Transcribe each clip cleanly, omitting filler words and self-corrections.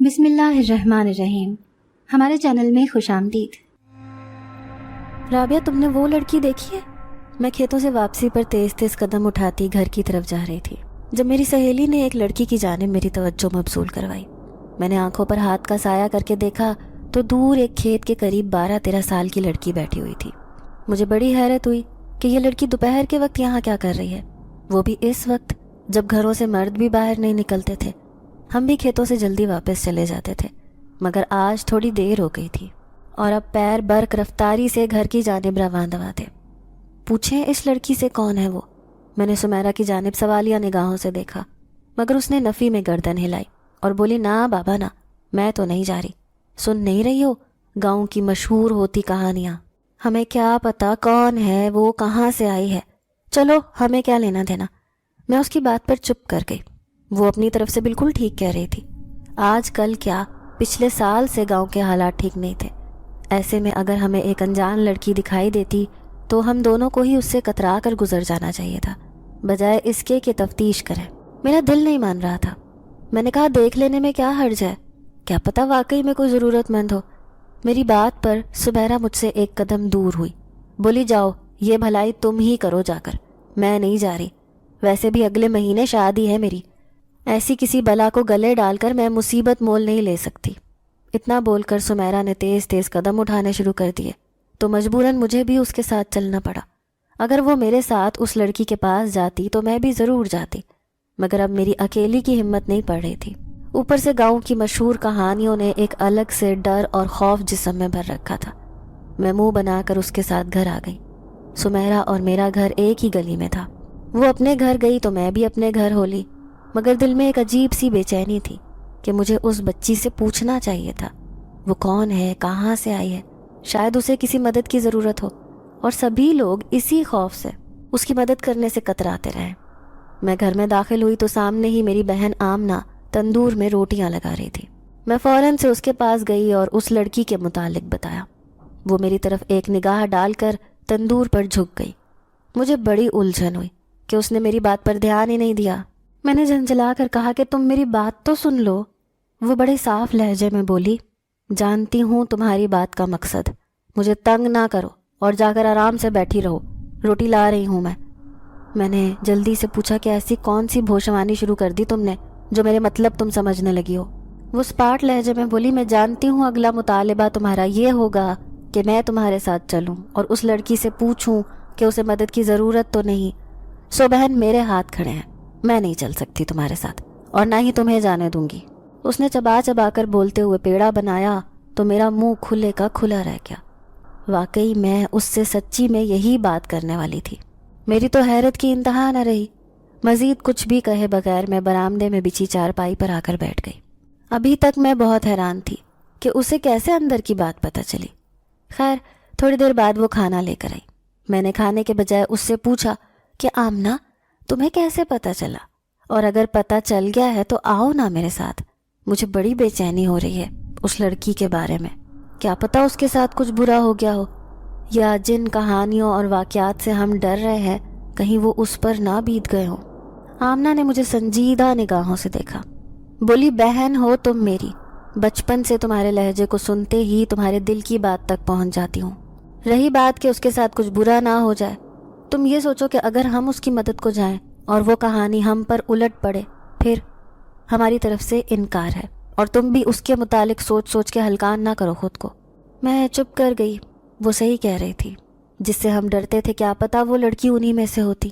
بسم اللہ الرحمن الرحیم۔ ہمارے چینل میں خوش آمدید۔ رابعہ، تم نے وہ لڑکی دیکھی ہے؟ میں کھیتوں سے واپسی پر تیز تیز قدم اٹھاتی گھر کی طرف جا رہی تھی جب میری سہیلی نے ایک لڑکی کی جانب میری توجہ مبذول کروائی۔ میں نے آنکھوں پر ہاتھ کا سایہ کر کے دیکھا تو دور ایک کھیت کے قریب 12-13 سال کی لڑکی بیٹھی ہوئی تھی۔ مجھے بڑی حیرت ہوئی کہ یہ لڑکی دوپہر کے وقت یہاں کیا کر رہی ہے، وہ بھی اس وقت جب گھروں سے مرد بھی باہر نہیں نکلتے تھے۔ ہم بھی کھیتوں سے جلدی واپس چلے جاتے تھے، مگر آج تھوڑی دیر ہو گئی تھی اور اب پیر برق رفتاری سے گھر کی جانب رواں تھے۔ پوچھیں اس لڑکی سے کون ہے وہ؟ میں نے سمیرہ کی جانب سوالیہ نگاہوں سے دیکھا، مگر اس نے نفی میں گردن ہلائی اور بولی، نا بابا نا، میں تو نہیں جا رہی۔ سن نہیں رہی ہو گاؤں کی مشہور ہوتی کہانیاں؟ ہمیں کیا پتا کون ہے وہ، کہاں سے آئی ہے، چلو ہمیں کیا لینا دینا۔ میں اس کی بات پر چپ کر گئی۔ وہ اپنی طرف سے بالکل ٹھیک کہہ رہی تھی۔ آج کل کیا، پچھلے سال سے گاؤں کے حالات ٹھیک نہیں تھے۔ ایسے میں اگر ہمیں ایک انجان لڑکی دکھائی دیتی تو ہم دونوں کو ہی اس سے کترا کر گزر جانا چاہیے تھا، بجائے اس کے کہ تفتیش کریں۔ میرا دل نہیں مان رہا تھا۔ میں نے کہا، دیکھ لینے میں کیا حرج ہے، کیا پتہ واقعی میں کوئی ضرورت مند ہو۔ میری بات پر سمیرہ مجھ سے ایک قدم دور ہوئی، بولی، جاؤ یہ بھلائی تم ہی کرو جا کر، میں نہیں جا رہی۔ ویسے بھی اگلے مہینے شادی ہے میری، ایسی کسی بلا کو گلے ڈال کر میں مصیبت مول نہیں لے سکتی۔ اتنا بول کر سمیرہ نے تیز تیز قدم اٹھانے شروع کر دیے تو مجبوراً مجھے بھی اس کے ساتھ چلنا پڑا۔ اگر وہ میرے ساتھ اس لڑکی کے پاس جاتی تو میں بھی ضرور جاتی، مگر اب میری اکیلی کی ہمت نہیں پڑ رہی تھی۔ اوپر سے گاؤں کی مشہور کہانیوں نے ایک الگ سے ڈر اور خوف جسم میں بھر رکھا تھا۔ میں منہ بنا کر اس کے ساتھ گھر آ گئی۔ سمیرہ اور میرا گھر ایک ہی گلی میں تھا۔ وہ اپنے گھر گئی تو میں بھی اپنے گھر ہو لی، مگر دل میں ایک عجیب سی بے چینی تھی کہ مجھے اس بچی سے پوچھنا چاہیے تھا، وہ کون ہے، کہاں سے آئی ہے، شاید اسے کسی مدد کی ضرورت ہو، اور سبھی لوگ اسی خوف سے اس کی مدد کرنے سے کتراتے رہے۔ میں گھر میں داخل ہوئی تو سامنے ہی میری بہن آمنہ تندور میں روٹیاں لگا رہی تھی۔ میں فوراً سے اس کے پاس گئی اور اس لڑکی کے متعلق بتایا۔ وہ میری طرف ایک نگاہ ڈال کر تندور پر جھک گئی۔ مجھے بڑی الجھن ہوئی کہ اس نے میری بات پر دھیان ہی نہیں دیا۔ میں نے جھنجھلا کر کہا کہ تم میری بات تو سن لو۔ وہ بڑے صاف لہجے میں بولی، جانتی ہوں تمہاری بات کا مقصد، مجھے تنگ نہ کرو اور جا کر آرام سے بیٹھی رہو، روٹی لا رہی ہوں میں نے جلدی سے پوچھا کہ ایسی کون سی بھوشوانی شروع کر دی تم نے جو میرے مطلب تم سمجھنے لگی ہو؟ وہ سپاٹ لہجے میں بولی، میں جانتی ہوں اگلا مطالبہ تمہارا یہ ہوگا کہ میں تمہارے ساتھ چلوں اور اس لڑکی سے پوچھوں کہ اسے مدد کی ضرورت تو نہیں۔ سو بہن، میرے ہاتھ کھڑے ہیں، میں نہیں چل سکتی تمہارے ساتھ اور نہ ہی تمہیں جانے دوں گی۔ اس نے چبا چبا کر بولتے ہوئے پیڑا بنایا تو میرا منہ کھلے کا کھلا رہ گیا۔ واقعی میں اس سے سچی میں یہی بات کرنے والی تھی۔ میری تو حیرت کی انتہا نہ رہی۔ مزید کچھ بھی کہے بغیر میں برآمدے میں بچھی چارپائی پر آ کر بیٹھ گئی۔ ابھی تک میں بہت حیران تھی کہ اسے کیسے اندر کی بات پتہ چلی۔ خیر، تھوڑی دیر بعد وہ کھانا لے کر آئی۔ میں نے کھانے کے بجائے اس سے پوچھا کہ آمنہ، تمہیں کیسے پتہ چلا؟ اور اگر پتہ چل گیا ہے تو آؤ نا میرے ساتھ، مجھے بڑی بے چینی ہو رہی ہے اس لڑکی کے بارے میں۔ کیا پتہ اس کے ساتھ کچھ برا ہو گیا ہو، یا جن کہانیوں اور واقعات سے ہم ڈر رہے ہیں کہیں وہ اس پر نہ بیت گئے ہوں۔ آمنہ نے مجھے سنجیدہ نگاہوں سے دیکھا، بولی، بہن ہو تم میری، بچپن سے تمہارے لہجے کو سنتے ہی تمہارے دل کی بات تک پہنچ جاتی ہوں۔ رہی بات کہ اس کے ساتھ کچھ برا نہ ہو جائے، تم یہ سوچو کہ اگر ہم اس کی مدد کو جائیں اور وہ کہانی ہم پر الٹ پڑے، پھر ہماری طرف سے انکار ہے، اور تم بھی اس کے متعلق سوچ سوچ کے ہلکان نہ کرو خود کو۔ میں چپ کر گئی۔ وہ صحیح کہہ رہی تھی، جس سے ہم ڈرتے تھے کیا پتہ وہ لڑکی انہی میں سے ہوتی۔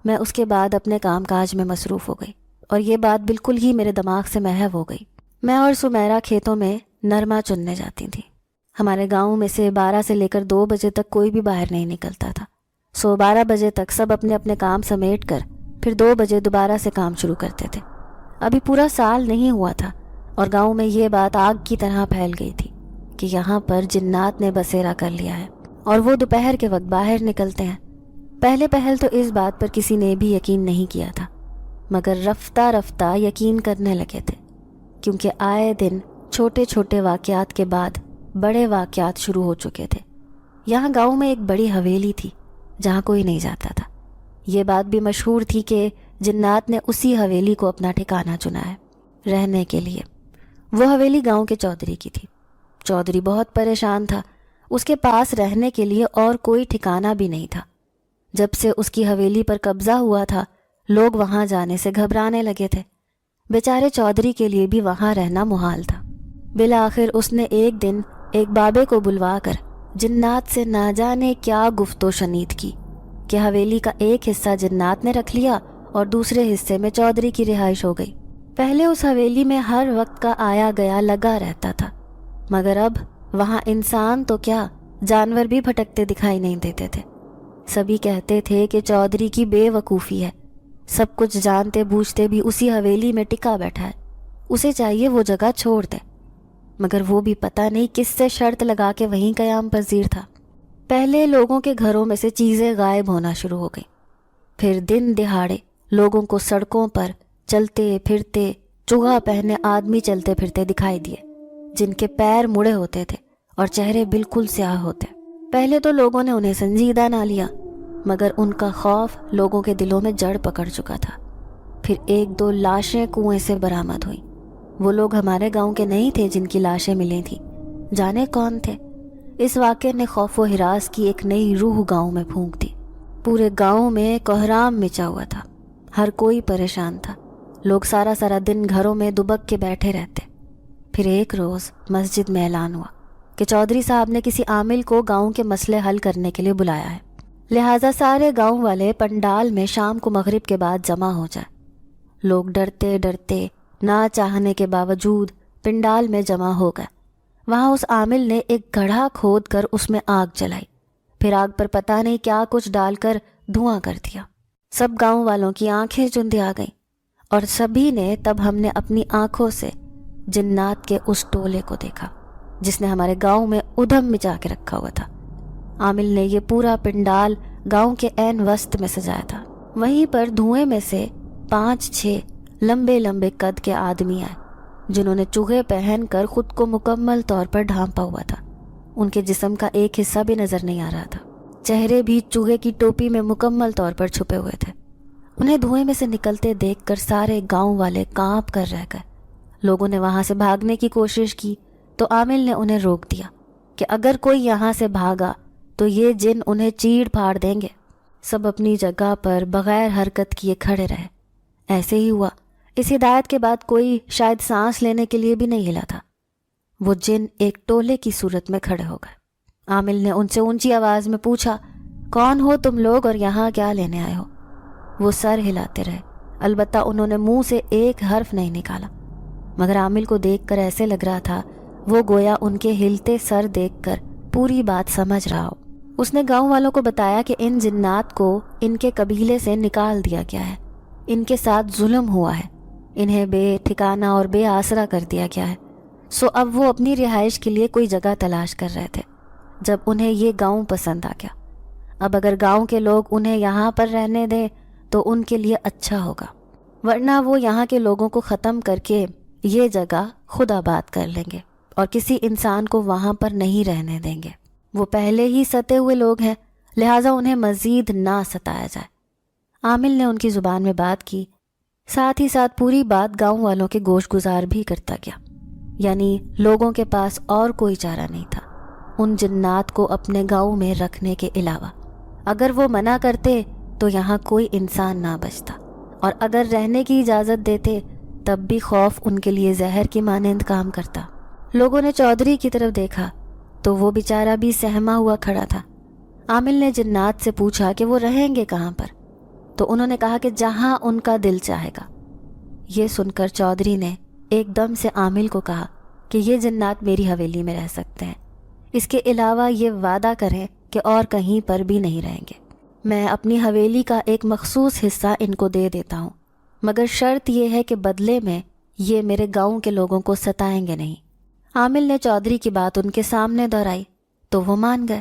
میں اس کے بعد اپنے کام کاج میں مصروف ہو گئی اور یہ بات بالکل ہی میرے دماغ سے محو ہو گئی۔ میں اور سمیرہ کھیتوں میں نرما چننے جاتی تھیں۔ ہمارے گاؤں میں سے 12 سے لے کر 2 بجے تک کوئی بھی باہر نہیں نکلتا تھا۔ 12 بجے تک سب اپنے اپنے کام سمیٹ کر پھر 2 بجے دوبارہ سے کام شروع کرتے تھے۔ ابھی پورا سال نہیں ہوا تھا اور گاؤں میں یہ بات آگ کی طرح پھیل گئی تھی کہ یہاں پر جنات نے بسیرا کر لیا ہے اور وہ دوپہر کے وقت باہر نکلتے ہیں۔ پہلے پہل تو اس بات پر کسی نے بھی یقین نہیں کیا تھا، مگر رفتہ رفتہ یقین کرنے لگے تھے، کیونکہ آئے دن چھوٹے چھوٹے واقعات کے بعد بڑے واقعات شروع ہو چکے تھے۔ یہاں گاؤں میں ایک بڑی حویلی تھی جہاں کوئی نہیں جاتا تھا۔ یہ بات بھی مشہور تھی کہ جنات نے اسی حویلی کو اپنا ٹھکانہ چنا ہے رہنے کے لیے۔ وہ حویلی گاؤں کے چودھری کی تھی۔ چودھری بہت پریشان تھا، اس کے پاس رہنے کے لیے اور کوئی ٹھکانہ بھی نہیں تھا۔ جب سے اس کی حویلی پر قبضہ ہوا تھا، لوگ وہاں جانے سے گھبرانے لگے تھے۔ بیچارے چودھری کے لیے بھی وہاں رہنا محال تھا۔ بالآخر اس نے ایک دن ایک بابے کو بلوا کر جنات سے نہ جانے کیا گفت و شنید کی کہ حویلی کا ایک حصہ جنات نے رکھ لیا اور دوسرے حصے میں چودھری کی رہائش ہو گئی۔ پہلے اس حویلی میں ہر وقت کا آیا گیا لگا رہتا تھا، مگر اب وہاں انسان تو کیا، جانور بھی بھٹکتے دکھائی نہیں دیتے تھے۔ سبھی کہتے تھے کہ چودھری کی بے وقوفی ہے، سب کچھ جانتے بوجھتے بھی اسی حویلی میں ٹکا بیٹھا ہے، اسے چاہیے وہ جگہ چھوڑ دے۔ مگر وہ بھی پتہ نہیں کس سے شرط لگا کے وہیں قیام پذیر تھا۔ پہلے لوگوں کے گھروں میں سے چیزیں غائب ہونا شروع ہو گئیں، پھر دن دہاڑے لوگوں کو سڑکوں پر چلتے پھرتے چوغا پہنے آدمی چلتے پھرتے دکھائی دیے، جن کے پیر مڑے ہوتے تھے اور چہرے بالکل سیاہ ہوتے۔ پہلے تو لوگوں نے انہیں سنجیدہ نہ لیا، مگر ان کا خوف لوگوں کے دلوں میں جڑ پکڑ چکا تھا۔ پھر ایک دو لاشیں کنویں سے برآمد ہوئیں۔ وہ لوگ ہمارے گاؤں کے نہیں تھے جن کی لاشیں ملی تھیں، جانے کون تھے۔ اس واقعے نے خوف و ہراس کی ایک نئی روح گاؤں میں پھونک دی۔ پورے گاؤں میں کوہرام مچا ہوا تھا، ہر کوئی پریشان تھا، لوگ سارا سارا دن گھروں میں دبک کے بیٹھے رہتے۔ پھر ایک روز مسجد میں اعلان ہوا کہ چودھری صاحب نے کسی عامل کو گاؤں کے مسئلے حل کرنے کے لیے بلایا ہے، لہٰذا سارے گاؤں والے پنڈال میں شام کو مغرب کے بعد جمع ہو جائے۔ لوگ ڈرتے ڈرتے نہ چاہنے کے باوجود پنڈال میں جمع ہو گئے۔ وہاں اس عامل نے ایک گڑھا کھود کر اس میں آگ جلائی، پھر آگ پر پتہ نہیں کیا کچھ ڈال کر دھواں کر دیا۔ سب گاؤں والوں کی آنکھیں چندی آ گئیں، اور سبھی نے تب ہم نے اپنی آنکھوں سے جنات کے اس ٹولے کو دیکھا جس نے ہمارے گاؤں میں ادھم مچا کے رکھا ہوا تھا۔ عامل نے یہ پورا پنڈال گاؤں کے عین وسط میں سجایا تھا۔ وہیں پر دھوئیں میں سے 5-6 لمبے لمبے قد کے آدمی آئے، جنہوں نے چوغے پہن کر خود کو مکمل طور پر ڈھانپا ہوا تھا۔ ان کے جسم کا ایک حصہ بھی نظر نہیں آ رہا تھا، چہرے بھی چوغے کی ٹوپی میں مکمل طور پر چھپے ہوئے تھے۔ انہیں دھوئیں میں سے نکلتے دیکھ کر سارے گاؤں والے کانپ کر رہ گئے۔ لوگوں نے وہاں سے بھاگنے کی کوشش کی تو عامل نے انہیں روک دیا کہ اگر کوئی یہاں سے بھاگا تو یہ جن انہیں چیڑ پھاڑ دیں گے۔ سب اپنی جگہ پر بغیر حرکت کیے کھڑے رہے۔ ایسے ہی ہوا۔ اس ہدایت کے بعد کوئی شاید سانس لینے کے لیے بھی نہیں ہلا تھا۔ وہ جن ایک ٹولے کی صورت میں کھڑے ہو گئے۔ عامل نے ان سے اونچی آواز میں پوچھا، کون ہو تم لوگ اور یہاں کیا لینے آئے ہو؟ وہ سر ہلاتے رہے، البتہ انہوں نے منہ سے ایک حرف نہیں نکالا، مگر عامل کو دیکھ کر ایسے لگ رہا تھا وہ گویا ان کے ہلتے سر دیکھ کر پوری بات سمجھ رہا ہو۔ اس نے گاؤں والوں کو بتایا کہ ان جنات کو ان کے قبیلے سے نکال دیا گیا ہے، ان کے ساتھ ظلم ہوا ہے، انہیں بے ٹھکانہ اور بے آسرا کر دیا گیا ہے، سو اب وہ اپنی رہائش کے لیے کوئی جگہ تلاش کر رہے تھے جب انہیں یہ گاؤں پسند آ گیا۔ اب اگر گاؤں کے لوگ انہیں یہاں پر رہنے دیں تو ان کے لیے اچھا ہوگا، ورنہ وہ یہاں کے لوگوں کو ختم کر کے یہ جگہ خود آباد کر لیں گے اور کسی انسان کو وہاں پر نہیں رہنے دیں گے۔ وہ پہلے ہی ستے ہوئے لوگ ہیں، لہٰذا انہیں مزید نہ ستایا جائے۔ عامل نے ان کی زبان میں بات کی، ساتھ ہی ساتھ پوری بات گاؤں والوں کے گوش گزار بھی کرتا گیا، یعنی لوگوں کے پاس اور کوئی چارہ نہیں تھا ان جنات کو اپنے گاؤں میں رکھنے کے علاوہ۔ اگر وہ منع کرتے تو یہاں کوئی انسان نہ بچتا، اور اگر رہنے کی اجازت دیتے تب بھی خوف ان کے لیے زہر کی مانند کام کرتا۔ لوگوں نے چودھری کی طرف دیکھا تو وہ بیچارہ بھی سہما ہوا کھڑا تھا۔ عامل نے جنات سے پوچھا کہ وہ رہیں گے کہاں پر، تو انہوں نے کہا کہ جہاں ان کا دل چاہے گا۔ یہ سن کر چودھری نے ایک دم سے عامل کو کہا کہ یہ جنات میری حویلی میں رہ سکتے ہیں، اس کے علاوہ یہ وعدہ کریں کہ اور کہیں پر بھی نہیں رہیں گے۔ میں اپنی حویلی کا ایک مخصوص حصہ ان کو دے دیتا ہوں، مگر شرط یہ ہے کہ بدلے میں یہ میرے گاؤں کے لوگوں کو ستائیں گے نہیں۔ عامل نے چودھری کی بات ان کے سامنے دہرائی تو وہ مان گئے،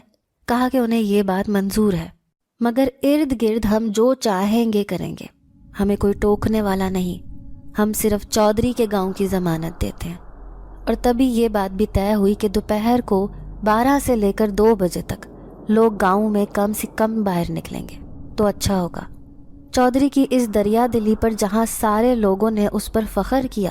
کہا کہ انہیں یہ بات منظور ہے، مگر ارد گرد ہم جو چاہیں گے کریں گے، ہمیں کوئی ٹوکنے والا نہیں، ہم صرف چودھری کے گاؤں کی ضمانت دیتے ہیں۔ اور تبھی یہ بات بھی طے ہوئی کہ دوپہر کو 12 سے لے کر 2 بجے تک لوگ گاؤں میں کم سے کم باہر نکلیں گے تو اچھا ہوگا۔ چودھری کی اس دریا دلی پر جہاں سارے لوگوں نے اس پر فخر کیا،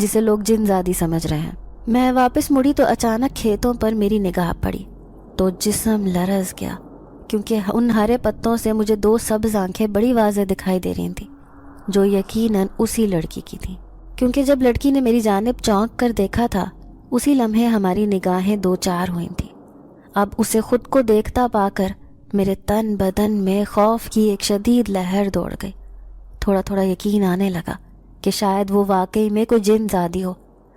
جسے لوگ جن زادی سمجھ رہے ہیں۔ میں واپس مڑی تو اچانک کھیتوں پر میری نگاہ پڑی تو جسم لرز گیا، کیونکہ ان ہرے پتوں سے مجھے 2 سبز آنکھیں بڑی واضح دکھائی دے رہی تھیں، جو یقیناً اسی لڑکی کی تھیں، کیونکہ جب لڑکی نے میری جانب چونک کر دیکھا تھا اسی لمحے ہماری نگاہیں 2 چار ہوئی تھیں۔ اب اسے خود کو دیکھتا پا کر میرے تن بدن میں خوف کی ایک شدید لہر دوڑ گئی۔ تھوڑا تھوڑا یقین آنے لگا کہ شاید وہ واقعی میں کوئی جن زادی ہو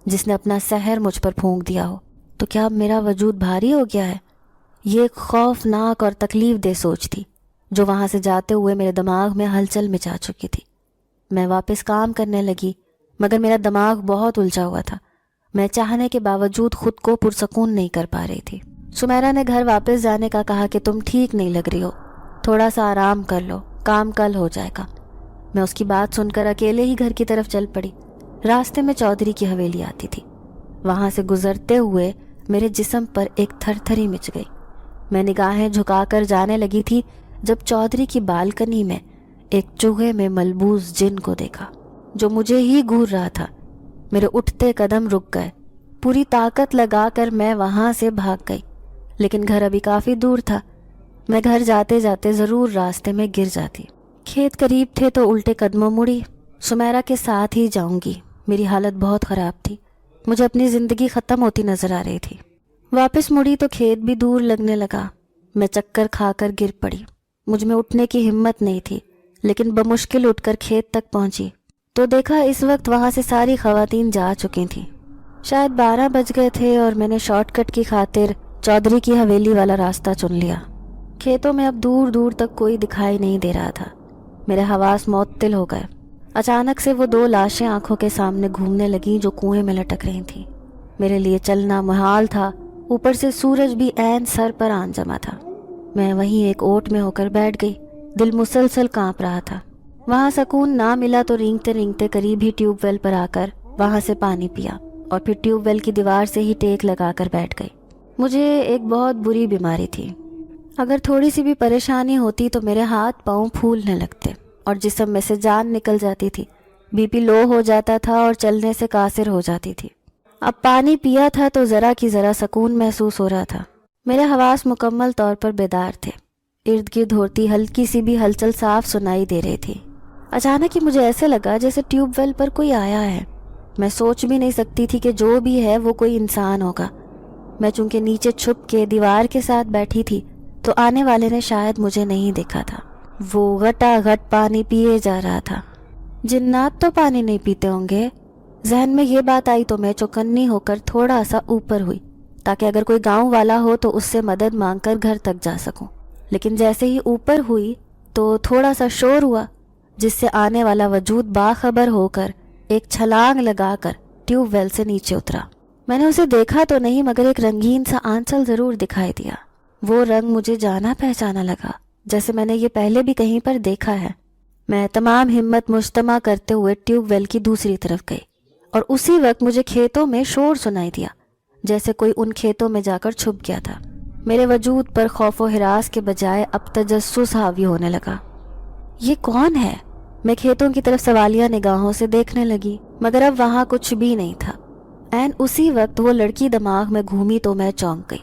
جس نے اپنا سحر مجھ پر پھونک دیا ہو۔ تو کیا اب میرا وجود بھاری ہو گیا ہے؟ یہ ایک خوفناک اور تکلیف دہ سوچ تھی جو وہاں سے جاتے ہوئے میرے دماغ میں ہلچل مچا چکی تھی۔ میں واپس کام کرنے لگی، مگر میرا دماغ بہت الجھا ہوا تھا۔ میں چاہنے کے باوجود خود کو پرسکون نہیں کر پا رہی تھی۔ سمیرہ نے گھر واپس جانے کا کہا کہ تم ٹھیک نہیں لگ رہی ہو، تھوڑا سا آرام کر لو، کام کل ہو جائے گا۔ میں اس کی بات سن کر اکیلے ہی گھر کی طرف چل پڑی۔ راستے میں چودھری کی حویلی آتی تھی، وہاں سے گزرتے ہوئے میرے جسم پر ایک تھر تھری مچ گئی۔ میں نگاہیں جھکا کر جانے لگی تھی جب چودھری کی بالکنی میں ایک چوہے میں ملبوس جن کو دیکھا جو مجھے ہی گھور رہا تھا۔ میرے اٹھتے قدم رک گئے۔ پوری طاقت لگا کر میں وہاں سے بھاگ گئی، لیکن گھر ابھی کافی دور تھا۔ میں گھر جاتے جاتے ضرور راستے میں گر جاتی۔ کھیت قریب تھے تو الٹے قدموں مڑی، سمیرہ کے ساتھ ہی جاؤں گی۔ میری حالت بہت خراب تھی، مجھے اپنی زندگی ختم ہوتی نظر آ رہی تھی۔ واپس مڑی تو کھیت بھی دور لگنے لگا۔ میں چکر کھا کر گر پڑی۔ مجھ میں اٹھنے کی ہمت نہیں تھی، لیکن بمشکل اٹھ کر کھیت تک پہنچی تو دیکھا اس وقت وہاں سے ساری خواتین جا چکی تھیں۔ شاید 12 بج گئے تھے اور میں نے شارٹ کٹ کی خاطر چودھری کی حویلی والا راستہ چن لیا۔ کھیتوں میں اب دور دور تک کوئی دکھائی نہیں دے رہا تھا۔ میرے حواس معطل ہو گئے۔ اچانک سے وہ 2 لاشیں آنکھوں کے سامنے گھومنے لگیں جو کنویں میں لٹک رہی تھیں۔ میرے لیے چلنا محال تھا، اوپر سے سورج بھی عین سر پر آن جما تھا۔ میں وہیں ایک اوٹ میں ہو کر بیٹھ گئی، دل مسلسل کانپ رہا تھا۔ وہاں سکون نہ ملا تو رینگتے رینگتے قریب ہی ٹیوب ویل پر آ کر وہاں سے پانی پیا اور پھر ٹیوب ویل کی دیوار سے ہی ٹیک لگا کر بیٹھ گئی۔ مجھے ایک بہت بری بیماری تھی، اگر تھوڑی سی بھی پریشانی ہوتی تو میرے ہاتھ پاؤں پھولنے لگتے اور جسم میں سے جان نکل جاتی تھی، بی پی لو ہو جاتا تھا اور چلنے سے قاصر ہو جاتی تھی۔ اب پانی پیا تھا تو ذرا کی ذرا سکون محسوس ہو رہا تھا۔ میرے حواس مکمل طور پر بیدار تھے۔ ارد گرد ہوتی ہلکی سی بھی ہلچل صاف سنائی دے رہی تھی۔ اچانک ہی مجھے ایسے لگا جیسے ٹیوب ویل پر کوئی آیا ہے۔ میں سوچ بھی نہیں سکتی تھی کہ جو بھی ہے وہ کوئی انسان ہوگا۔ میں چونکہ نیچے چھپ کے دیوار کے ساتھ بیٹھی تھی تو آنے والے نے شاید مجھے نہیں دیکھا تھا۔ وہ گھٹا گھٹ پانی پیے جا رہا تھا۔ جنات تو پانی نہیں پیتے ہوں گے، ذہن میں یہ بات آئی تو میں چوکنی ہو کر تھوڑا سا اوپر ہوئی تاکہ اگر کوئی گاؤں والا ہو تو اس سے مدد مانگ کر گھر تک جا سکوں۔ لیکن جیسے ہی اوپر ہوئی تو تھوڑا سا شور ہوا جس سے آنے والا وجود باخبر ہو کر ایک چھلانگ لگا کر ٹیوب ویل سے نیچے اترا۔ میں نے اسے دیکھا تو نہیں مگر ایک رنگین سا آنچل ضرور دکھائی دیا۔ وہ رنگ مجھے جانا پہچانا لگا، جیسے میں نے یہ پہلے بھی کہیں پر دیکھا ہے۔ میں تمام ہمت مجتمع کرتے ہوئے ٹیوب ویل کی دوسری طرف گئی اور اسی وقت مجھے کھیتوں میں شور سنائی دیا، جیسے کوئی ان کھیتوں میں جا کر چھپ گیا تھا۔ میرے وجود پر خوف و ہراس کے بجائے اب تجسس حاوی ہونے لگا۔ یہ کون ہے؟ میں کھیتوں کی طرف سوالیہ نگاہوں سے دیکھنے لگی مگر اب وہاں کچھ بھی نہیں تھا۔ عین اسی وقت وہ لڑکی دماغ میں گھومی تو میں چونک گئی،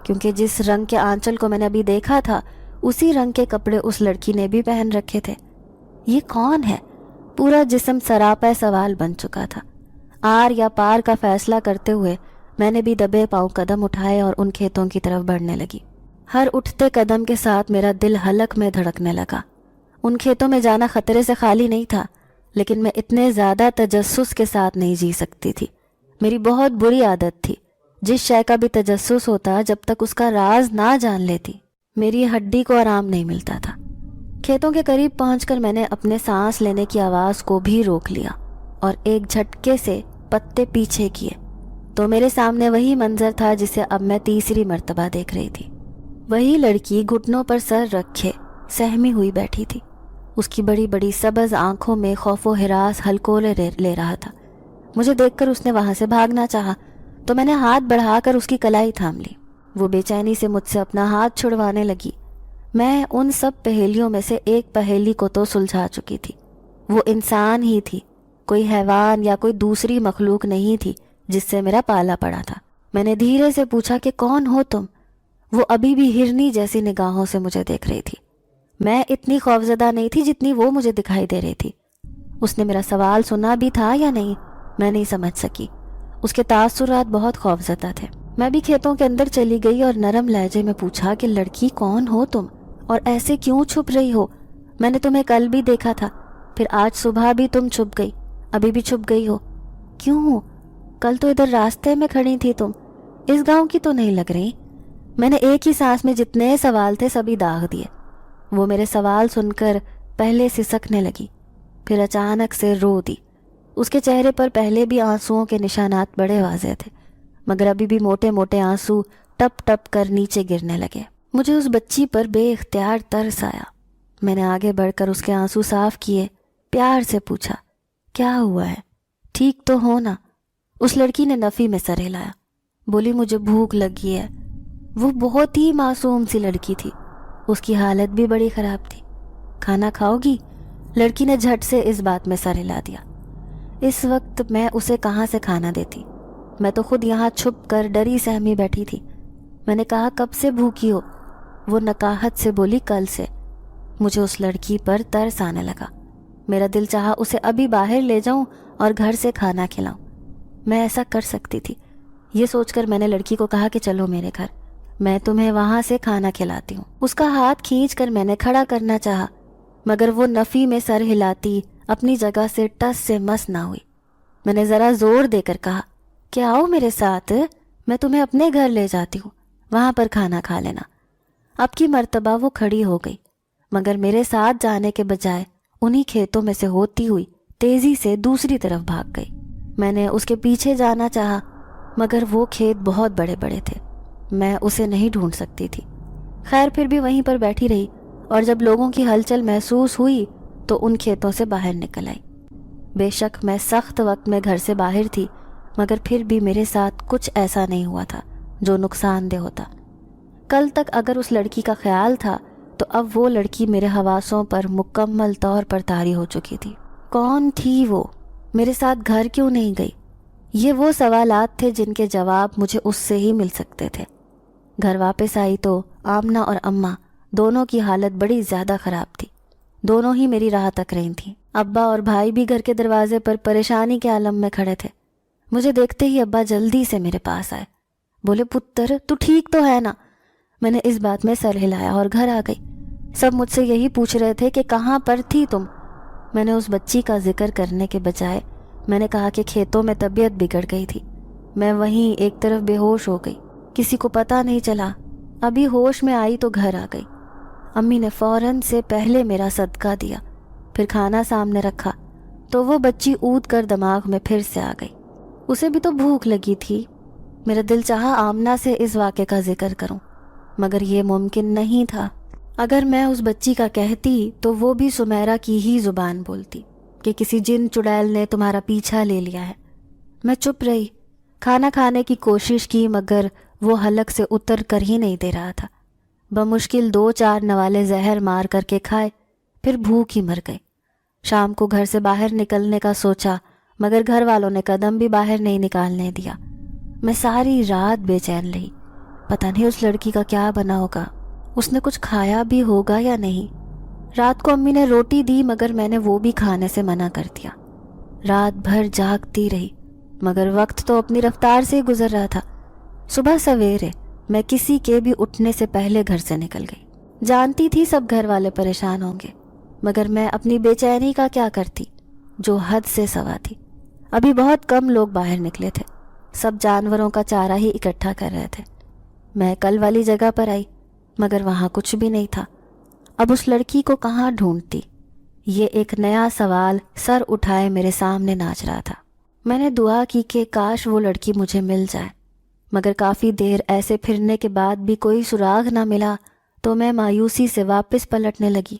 کیونکہ جس رنگ کے آنچل کو میں نے ابھی دیکھا تھا اسی رنگ کے کپڑے اس لڑکی نے بھی پہن رکھے تھے۔ یہ کون ہے؟ پورا جسم سراپا سوال بن چکا تھا۔ آر یا پار کا فیصلہ کرتے ہوئے میں نے بھی دبے پاؤں قدم اٹھائے اور ان کھیتوں کی طرف بڑھنے لگی۔ ہر اٹھتے قدم کے ساتھ میرا دل حلق میں دھڑکنے لگا۔ ان کھیتوں میں جانا خطرے سے خالی نہیں تھا، لیکن میں اتنے زیادہ تجسس کے ساتھ نہیں جی سکتی تھی۔ میری بہت بری عادت تھی، جس شے کا بھی تجسس ہوتا جب تک اس کا راز نہ جان لیتی میری ہڈی کو آرام نہیں ملتا تھا۔ کھیتوں کے قریب پہنچ کر میں نے اپنے سانس لینے کی آواز کو بھی روک لیا اور ایک جھٹکے سے پتے پیچھے کیے تو میرے سامنے وہی منظر تھا جسے اب میں تیسری مرتبہ دیکھ رہی تھی۔ وہی لڑکی گھٹنوں پر سر رکھے سہمی ہوئی بیٹھی تھی۔ اس کی بڑی بڑی سبز آنکھوں میں خوف و ہراس ہلکولے لے رہا تھا۔ مجھے دیکھ کر اس نے وہاں سے بھاگنا چاہا تو میں نے ہاتھ بڑھا کر اس کی کلائی تھام لی۔ وہ بے چینی سے مجھ سے اپنا ہاتھ چھڑوانے لگی۔ میں ان سب پہیلیوں میں سے ایک پہیلی کو تو سلجھا چکی تھی۔ وہ انسان ہی تھی، کوئی حیوان یا کوئی دوسری مخلوق نہیں تھی جس سے میرا پالا پڑا تھا۔ میں نے دھیرے سے پوچھا کہ کون ہو تم؟ وہ ابھی بھی ہرنی جیسی نگاہوں سے مجھے دیکھ رہی تھی۔ میں اتنی خوفزدہ نہیں تھی جتنی وہ مجھے دکھائی دے رہی تھی۔ اس نے میرا سوال سنا بھی تھا یا نہیں میں نہیں سمجھ سکی۔ اس کے تاثرات بہت خوفزدہ تھے۔ میں بھی کھیتوں کے اندر چلی گئی اور نرم لہجے میں پوچھا کہ لڑکی کون ہو تم اور ایسے کیوں چھپ رہی ہو؟ میں نے تمہیں کل بھی دیکھا تھا، پھر آج صبح بھی تم چھپ گئی، ابھی بھی چھپ گئی ہو۔ کیوں؟ کل تو ادھر راستے میں کھڑی تھی تم، اس گاؤں کی تو نہیں لگ رہی۔ میں نے ایک ہی سانس میں جتنے سوال تھے سبھی داغ دیے۔ وہ میرے سوال سن کر پہلے سسکنے لگی، پھر اچانک سے رو دی۔ اس کے چہرے پر پہلے بھی آنسوؤں کے نشانات بڑے واضح تھے، مگر ابھی بھی موٹے موٹے آنسو ٹپ ٹپ کر نیچے گرنے لگے۔ مجھے اس بچی پر بے اختیار ترس آیا۔ میں نے آگے بڑھ کر اس کے آنسو صاف کیے، پیار سے پوچھا کیا ہوا ہے، ٹھیک تو ہو نا؟ اس لڑکی نے نفی میں سر ہلایا، بولی مجھے بھوک لگی ہے۔ وہ بہت ہی معصوم سی لڑکی تھی، اس کی حالت بھی بڑی خراب تھی۔ کھانا کھاؤ گی؟ لڑکی نے جھٹ سے اس بات میں سر ہلا دیا۔ اس وقت میں اسے کہاں سے کھانا دیتی؟ میں تو خود یہاں چھپ کر ڈری سہمی بیٹھی تھی۔ میں نے کہا کب سے بھوکی ہو؟ وہ نکاہت سے بولی کل سے۔ مجھے اس لڑکی پر ترس آنے لگا۔ میرا دل چاہا اسے ابھی باہر لے جاؤں اور گھر سے کھانا کھلاؤں۔ میں ایسا کر سکتی تھی۔ یہ سوچ کر میں نے لڑکی کو کہا کہ چلو میرے گھر، میں تمہیں وہاں سے کھانا کھلاتی ہوں۔ اس کا ہاتھ کھینچ کر میں نے کھڑا کرنا چاہا، مگر وہ نفی میں سر ہلاتی اپنی جگہ سے ٹس سے مس نہ ہوئی۔ میں نے ذرا زور دے کر کہا کہ آؤ میرے ساتھ، میں تمہیں اپنے گھر لے جاتی ہوں، وہاں پر کھانا کھا لینا۔ اب کی مرتبہ وہ کھڑی ہو گئی، مگر میرے ساتھ جانے کے بجائے انہی کھیتوں میں سے ہوتی ہوئی تیزی سے دوسری طرف بھاگ گئی۔ میں نے اس کے پیچھے جانا چاہا، مگر وہ کھیت بہت بڑے بڑے تھے، میں اسے نہیں ڈھونڈ سکتی تھی۔ خیر پھر بھی وہیں پر بیٹھی رہی، اور جب لوگوں کی ہلچل محسوس ہوئی تو ان کھیتوں سے باہر نکل آئی۔ بے شک میں سخت وقت میں گھر سے باہر تھی، مگر پھر بھی میرے ساتھ کچھ ایسا نہیں ہوا تھا جو نقصان دہ ہوتا۔ کل تک اگر اس لڑکی کا خیال تھا تو اب وہ لڑکی میرے حواسوں پر مکمل طور پر طاری ہو چکی تھی۔ کون تھی وہ؟ میرے ساتھ گھر کیوں نہیں گئی؟ یہ وہ سوالات تھے جن کے جواب مجھے اس سے ہی مل سکتے تھے۔ گھر واپس آئی تو آمنہ اور اماں دونوں کی حالت بڑی زیادہ خراب تھی، دونوں ہی میری راہ تک رہی تھیں۔ ابا اور بھائی بھی گھر کے دروازے پر پریشانی کے عالم میں کھڑے تھے۔ مجھے دیکھتے ہی ابا جلدی سے میرے پاس آئے، بولے پتر تو ٹھیک تو ہے نا؟ میں نے اس بات میں سر ہلایا اور گھر آ گئی۔ سب مجھ سے یہی پوچھ رہے تھے کہ کہاں پر تھی تم؟ میں نے اس بچی کا ذکر کرنے کے بجائے میں نے کہا کہ کھیتوں میں طبیعت بگڑ گئی تھی، میں وہیں ایک طرف بے ہوش ہو گئی، کسی کو پتہ نہیں چلا، ابھی ہوش میں آئی تو گھر آ گئی۔ امی نے فوراً سے پہلے میرا صدقہ دیا، پھر کھانا سامنے رکھا تو وہ بچی اود کر دماغ میں پھر سے آ گئی۔ اسے بھی تو بھوک لگی تھی۔ میرا دل چاہا آمنہ سے اس واقعے کا ذکر کروں، مگر یہ ممکن نہیں تھا۔ اگر میں اس بچی کا کہتی تو وہ بھی سمیرہ کی ہی زبان بولتی کہ کسی جن چڑیل نے تمہارا پیچھا لے لیا ہے۔ میں چپ رہی، کھانا کھانے کی کوشش کی، مگر وہ حلق سے اتر کر ہی نہیں دے رہا تھا۔ بمشکل 2-4 نوالے زہر مار کر کے کھائے، پھر بھوک ہی مر گئی۔ شام کو گھر سے باہر نکلنے کا سوچا، مگر گھر والوں نے قدم بھی باہر نہیں نکالنے دیا۔ میں ساری رات بے چین رہی، پتہ نہیں اس لڑکی کا کیا بنا ہوگا، اس نے کچھ کھایا بھی ہوگا یا نہیں۔ رات کو امی نے روٹی دی، مگر میں نے وہ بھی کھانے سے منع کر دیا۔ رات بھر جاگتی رہی، مگر وقت تو اپنی رفتار سے ہی گزر رہا تھا۔ صبح سویرے میں کسی کے بھی اٹھنے سے پہلے گھر سے نکل گئی۔ جانتی تھی سب گھر والے پریشان ہوں گے، مگر میں اپنی بے چینی کا کیا کرتی جو حد سے سوا تھی۔ ابھی بہت کم لوگ باہر نکلے تھے، سب جانوروں کا چارہ ہی اکٹھا کر رہے تھے۔ میں کل والی جگہ پر آئی، مگر وہاں کچھ بھی نہیں تھا۔ اب اس لڑکی کو کہاں ڈھونڈتی؟ یہ ایک نیا سوال سر اٹھائے میرے سامنے ناچ رہا تھا۔ میں نے دعا کی کہ کاش وہ لڑکی مجھے مل جائے، مگر کافی دیر ایسے پھرنے کے بعد بھی کوئی سراغ نہ ملا تو میں مایوسی سے واپس پلٹنے لگی،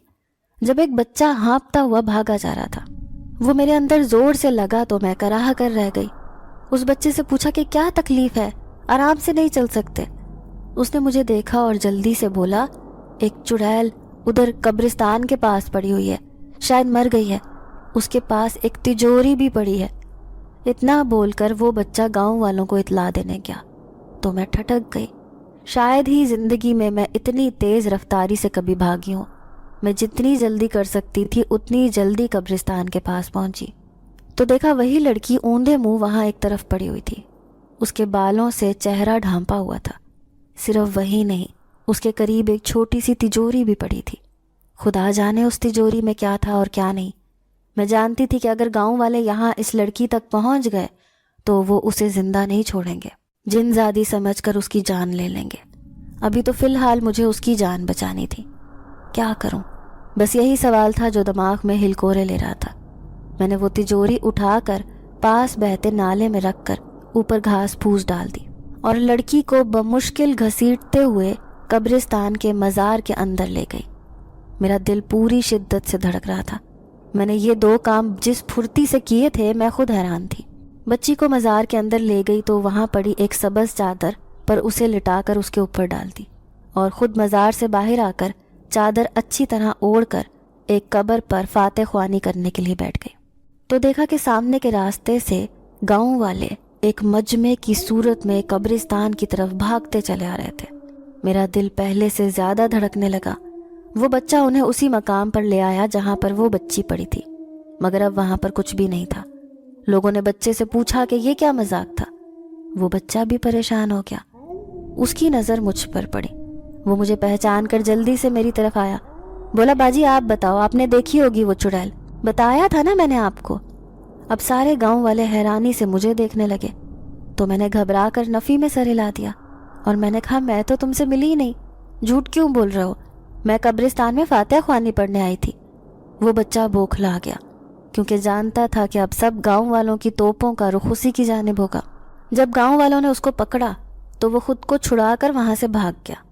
جب ایک بچہ ہانپتا ہوا بھاگا جا رہا تھا۔ وہ میرے اندر زور سے لگا تو میں کراہ کر رہ گئی۔ اس بچے سے پوچھا کہ کیا تکلیف ہے، آرام سے نہیں چل سکتے؟ اس نے مجھے دیکھا اور جلدی سے بولا، ایک چڑیل ادھر قبرستان کے پاس پڑی ہوئی ہے، شاید مر گئی ہے، اس کے پاس ایک تجوری بھی پڑی ہے۔ اتنا بول کر وہ بچہ گاؤں والوں کو اطلاع دینے گیا تو میں ٹھٹک گئی۔ شاید ہی زندگی میں اتنی تیز رفتاری سے کبھی بھاگی ہوں۔ میں جتنی جلدی کر سکتی تھی اتنی جلدی قبرستان کے پاس پہنچی تو دیکھا وہی لڑکی اوندے منہ وہاں ایک طرف پڑی ہوئی تھی۔ اس کے بالوں سے چہرہ ڈھانپا ہوا تھا۔ صرف وہی نہیں، اس کے قریب ایک چھوٹی سی تجوری بھی پڑی تھی۔ خدا جانے اس تجوری میں کیا تھا اور کیا نہیں۔ میں جانتی تھی کہ اگر گاؤں والے یہاں اس لڑکی تک پہنچ گئے تو وہ اسے زندہ نہیں چھوڑیں گے، جن زادی سمجھ کر اس کی جان لے لیں گے۔ ابھی تو فی الحال مجھے اس کی جان بچانی تھی۔ کیا کروں؟ بس یہی سوال تھا جو دماغ میں ہلکورے لے رہا تھا۔ میں نے وہ تجوری اٹھا کر پاس بہتے نالے میں رکھ کر اوپر گھاس پھوس ڈال دی اور لڑکی کو بمشکل گھسیٹتے ہوئے قبرستان کے مزار کے اندر لے گئی۔ میرا دل پوری شدت سے دھڑک رہا تھا۔ میں نے یہ 2 کام جس پھرتی سے کیے تھے میں خود حیران تھی۔ بچی کو مزار کے اندر لے گئی تو وہاں پڑی ایک سبز چادر پر اسے لٹا کر اس کے اوپر ڈال دی اور خود مزار سے باہر آ کر چادر اچھی طرح اوڑھ کر ایک قبر پر فاتح خوانی کرنے کے لیے بیٹھ گئی تو دیکھا کہ سامنے کے راستے سے گاؤں والے ایک مجمع کی صورت میں قبرستان کی طرف بھاگتے چلے آ رہے تھے۔ میرا دل پہلے سے زیادہ دھڑکنے لگا۔ وہ بچہ انہیں اسی مقام پر لے آیا جہاں پر وہ بچی پڑی تھی، مگر اب وہاں پر کچھ بھی نہیں تھا۔ لوگوں نے بچے سے پوچھا کہ یہ کیا مذاق تھا۔ وہ بچہ بھی پریشان ہو گیا۔ اس کی نظر مجھ پر پڑی۔ وہ مجھے پہچان کر جلدی سے میری طرف آیا۔ بولا باجی آپ بتاؤ، آپ نے دیکھی ہوگی وہ چڑیل، بتایا تھا نا میں نے آپ کو۔ اب سارے گاؤں والے حیرانی سے مجھے دیکھنے لگے تو میں نے گھبرا کر نفی میں سر ہلا دیا اور میں نے کہا میں تو تم سے ملی ہی نہیں، جھوٹ کیوں بول رہے ہو؟ میں قبرستان میں فاتح خوانی پڑھنے آئی تھی۔ وہ بچہ بوکھلا گیا کیونکہ جانتا تھا کہ اب سب گاؤں والوں کی توپوں کا رخ اسی کی جانب ہوگا۔ جب گاؤں والوں نے اس کو پکڑا تو وہ خود کو چھڑا کر وہاں سے بھاگ گیا۔